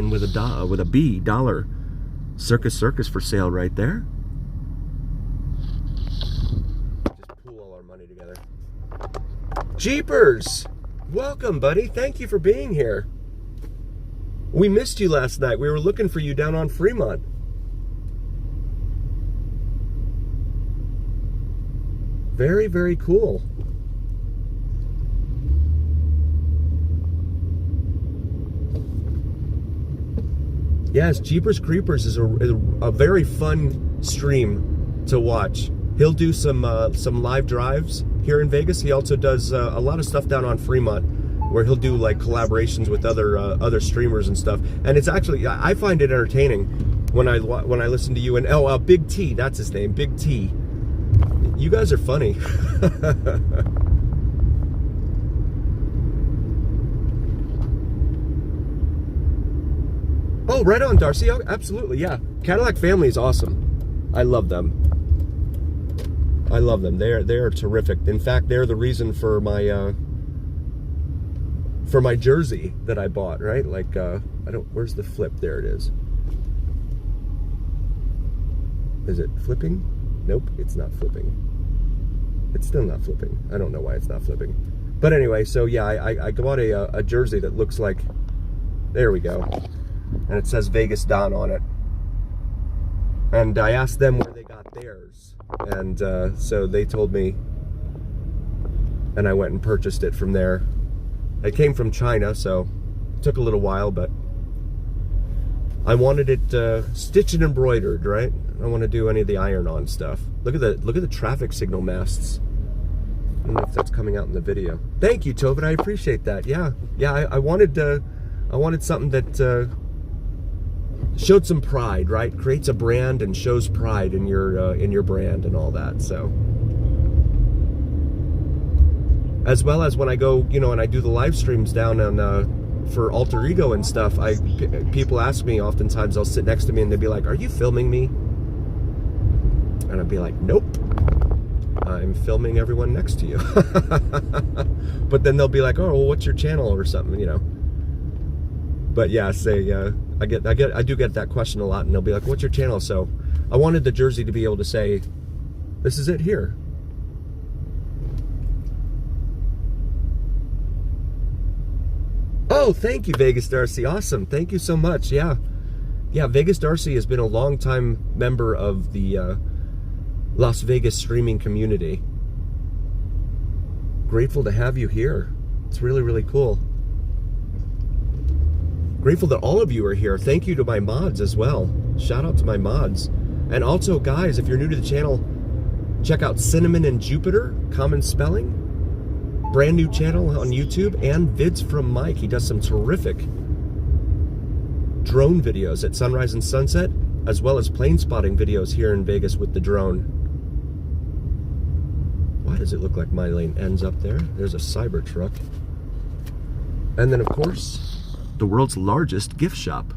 and with a B, dollar. Circus for sale right there. Just pool all our money together. Jeepers! Welcome, buddy. Thank you for being here. We missed you last night. We were looking for you down on Fremont. Very, very cool. Yes, Jeepers Creepers is a very fun stream to watch. He'll do some live drives here in Vegas. He also does a lot of stuff down on Fremont, where he'll do like collaborations with other streamers and stuff. And it's actually, I find it entertaining when I listen to you. And Big T, that's his name, Big T. You guys are funny. Oh, right on, Darcy. Oh, absolutely, yeah. Cadillac family is awesome. I love them. I love them. They are terrific. In fact, they're the reason for my jersey that I bought. Right? Like, where's the flip? There it is. Is it flipping? Nope, it's not flipping. It's still not flipping. I don't know why it's not flipping. But anyway, so yeah, I bought a jersey that looks like. There we go. And it says Vegas Don on it. And I asked them where they got theirs. And so they told me. And I went and purchased it from there. It came from China, so it took a little while, but I wanted it stitched and embroidered, right? I don't want to do any of the iron-on stuff. Look at the traffic signal masts. I don't know if that's coming out in the video. Thank you, Tobin. I appreciate that. Yeah, I wanted something that showed some pride, right? Creates a brand and shows pride in your brand and all that. So, as well as when I go, and I do the live streams down on for Alter Ego and stuff. People ask me oftentimes. They'll sit next to me and they'll be like, "Are you filming me?" And I'd be like, "Nope, I'm filming everyone next to you." But then they'll be like, "Oh, well, what's your channel?" or something, But yeah, I do get that question a lot, and they'll be like, "What's your channel?" So I wanted the jersey to be able to say, "This is it here." Oh, thank you, Vegas Darcy. Awesome. Thank you so much. Yeah, Vegas Darcy has been a long-time member of the Las Vegas streaming community. Grateful to have you here. It's really, really cool. Grateful that all of you are here. Thank you to my mods as well. Shout out to my mods. And also, guys, if you're new to the channel, check out Cinnamon and Jupiter, common spelling. Brand new channel on YouTube, and vids from Mike. He does some terrific drone videos at sunrise and sunset, as well as plane spotting videos here in Vegas with the drone. Why does it look like my lane ends up there? There's a Cybertruck. And then, of course, the world's largest gift shop.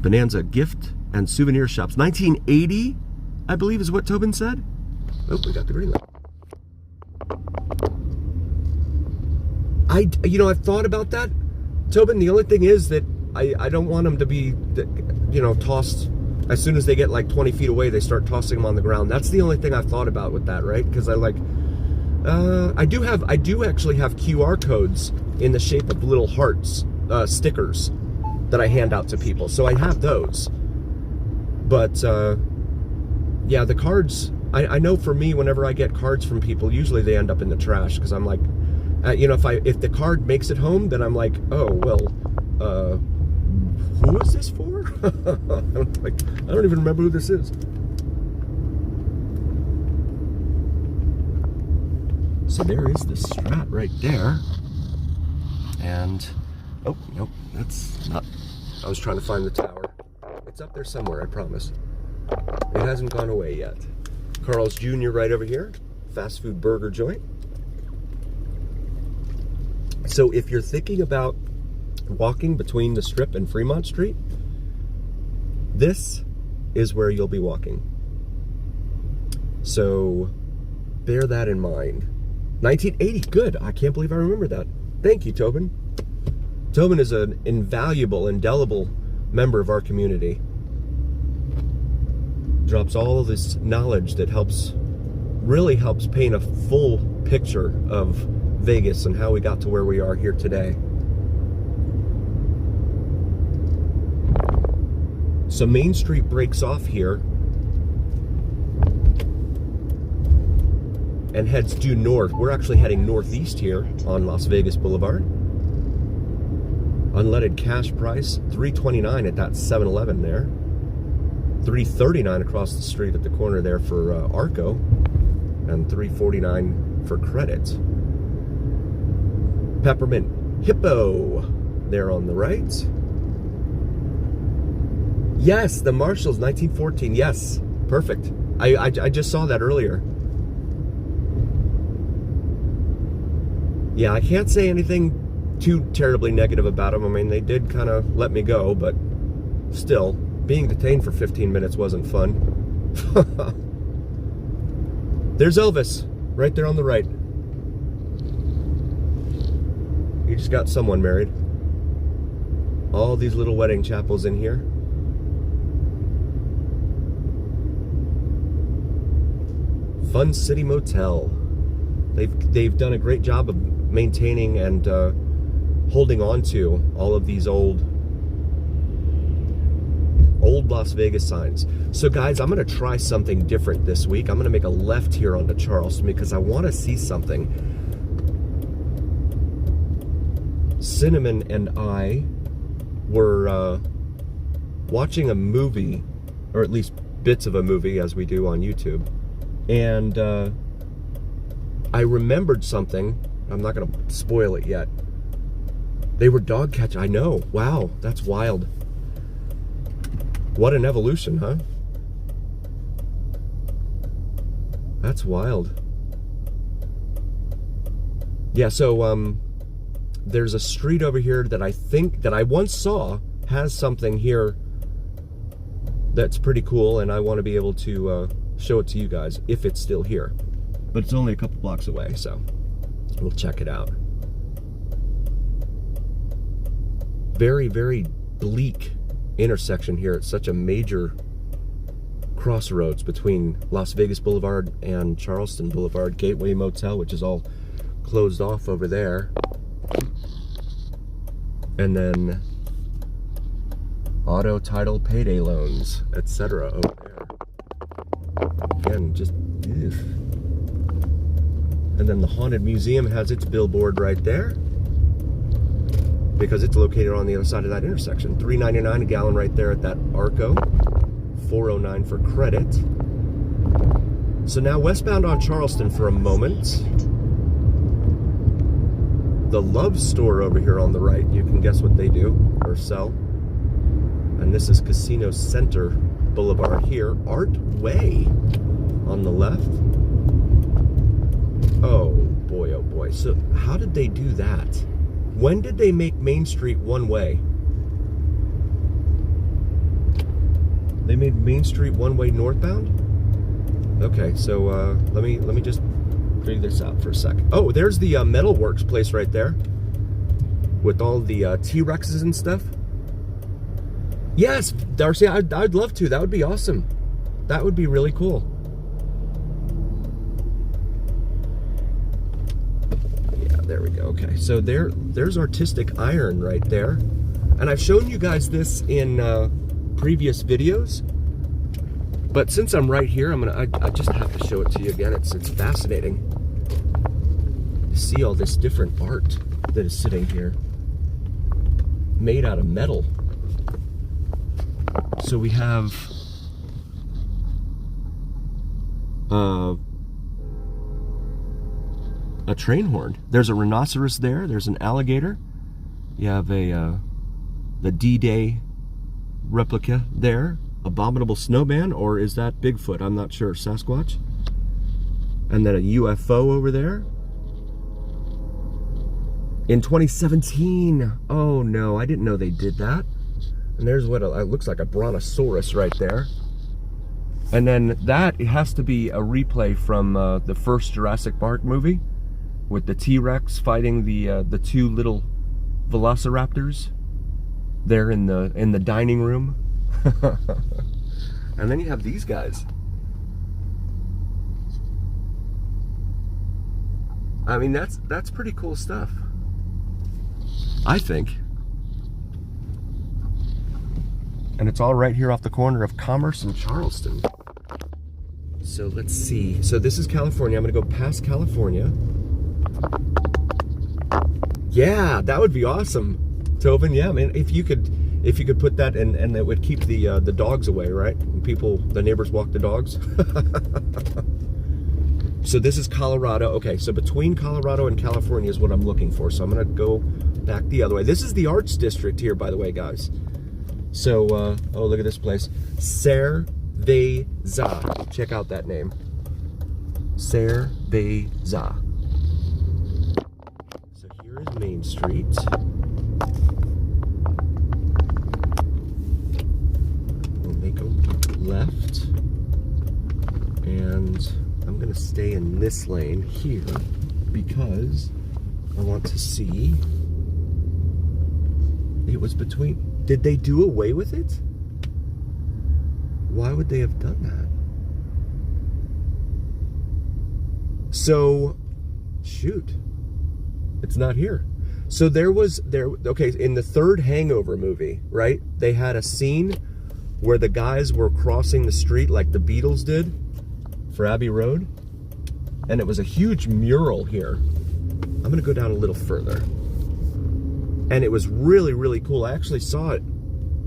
Bonanza Gift and Souvenir Shops. 1980, I believe is what Tobin said. Oh, we got the green light. I've thought about that, Tobin. The only thing is that I don't want them to be, tossed as soon as they get like 20 feet away. They start tossing them on the ground. That's the only thing I've thought about with that, right? Because I do actually have QR codes in the shape of little hearts, stickers that I hand out to people. So I have those. But yeah, the cards. I know for me, whenever I get cards from people, usually they end up in the trash because I'm like. If the card makes it home, then I'm like, oh, well, who is this for? I don't even remember who this is. So there is the Strat right there. And, oh, nope, that's not, I was trying to find the tower. It's up there somewhere, I promise. It hasn't gone away yet. Carl's Jr. right over here, fast food burger joint. So if you're thinking about walking between the Strip and Fremont Street, this is where you'll be walking. So bear that in mind. 1980, good. I can't believe I remember that. Thank you, Tobin. Tobin is an invaluable, indelible member of our community. Drops all of this knowledge that really helps paint a full picture of Vegas and how we got to where we are here today. So Main Street breaks off here and heads due north. We're actually heading northeast here on Las Vegas Boulevard. Unleaded cash price, $3.29 at that 7-Eleven there. $3.39 across the street at the corner there for Arco, and $3.49 for credit. Peppermint Hippo there on the right. Yes, the Marshalls, 1914. Yes, perfect. I just saw that earlier. Yeah, I can't say anything too terribly negative about them. I mean, they did kind of let me go, but still, being detained for 15 minutes wasn't fun. There's Elvis, right there on the right. He just got someone married. All these little wedding chapels in here. Fun City Motel. They've done a great job of maintaining and holding on to all of these old Las Vegas signs. So guys, I'm gonna try something different this week. I'm gonna make a left here onto Charleston because I want to see something. Cinnamon and I were watching a movie, or at least bits of a movie as we do on YouTube, and I remembered something. I'm not gonna spoil it yet. They were dog catching. I know. Wow, that's wild. What an evolution, huh? That's wild. Yeah, so there's a street over here that I once saw has something here that's pretty cool, and I want to be able to show it to you guys if it's still here. But it's only a couple blocks away, so we'll check it out. Very, very bleak intersection here. It's such a major crossroads between Las Vegas Boulevard and Charleston Boulevard. Gateway Motel, which is all closed off over there, and then auto, title, payday loans, etc. over there. Again, just ugh. And then the Haunted Museum has its billboard right there, because it's located on the other side of that intersection. $3.99 a gallon right there at that Arco. $4.09 for credit. So now westbound on Charleston for a moment. The Love Store over here on the right. You can guess what they do or sell. And this is Casino Center Boulevard here. Art Way on the left. Oh boy, oh boy. So how did they do that? When did they make Main Street one way? They made Main Street one way northbound? Okay, so let me just figure this out for a sec. Oh, there's the Metalworks place right there with all the T-Rexes and stuff. Yes, Darcy, I'd love to. That would be awesome. That would be really cool. There we go. Okay, so there's Artistic Iron right there, and I've shown you guys this in previous videos, but since I'm right here, I just have to show it to you again. It's fascinating to see all this different art that is sitting here, made out of metal. So we have a train horn. There's a rhinoceros there. There's an alligator. You have the D-Day replica there. Abominable snowman, or is that Bigfoot? I'm not sure. Sasquatch. And then a UFO over there. In 2017. Oh no, I didn't know they did that. And there's what it looks like, a brontosaurus right there. And then that, it has to be a replay from the first Jurassic Park movie, with the T-Rex fighting the two little velociraptors there in the dining room. And then you have these guys. I mean, that's pretty cool stuff, I think. And it's all right here off the corner of Commerce and Charleston. So let's see. So this is California. I'm gonna go past California. Yeah, that would be awesome, Tobin. Yeah, man, if you could put that and it would keep the dogs away, right? When the neighbors walk the dogs. So this is Colorado. Okay, so between Colorado and California is what I'm looking for. So I'm gonna go back the other way. This is the Arts District here, by the way, guys. So, oh, look at this place. Cerveza. Check out that name. Cerveza. So here is Main Street. We'll make a left. And I'm gonna stay in this lane here because I want to see. It was between. Did they do away with it? Why would they have done that? So, shoot, it's not here. So okay, in the third Hangover movie, right? They had a scene where the guys were crossing the street like the Beatles did for Abbey Road. And it was a huge mural here. I'm gonna go down a little further. And it was really, really cool. I actually saw it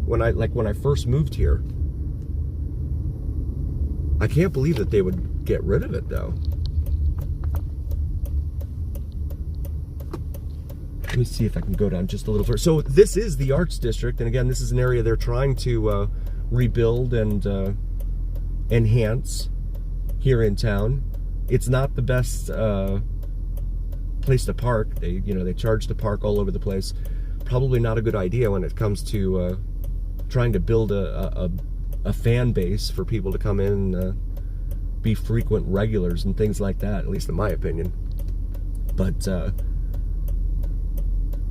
when I first moved here. I can't believe that they would get rid of it though. Let me see if I can go down just a little further. So this is the Arts District, and again, this is an area they're trying to rebuild and enhance here in town. It's not the best place to park. They charge to park all over the place. Probably not a good idea when it comes to trying to build a fan base for people to come in and be frequent regulars and things like that, at least in my opinion. But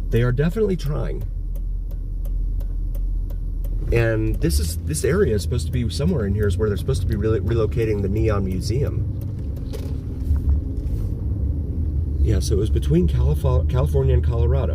they are definitely trying. And this area is supposed to be somewhere in here is where they're supposed to be relocating the Neon Museum. Yeah, so it was between California and Colorado.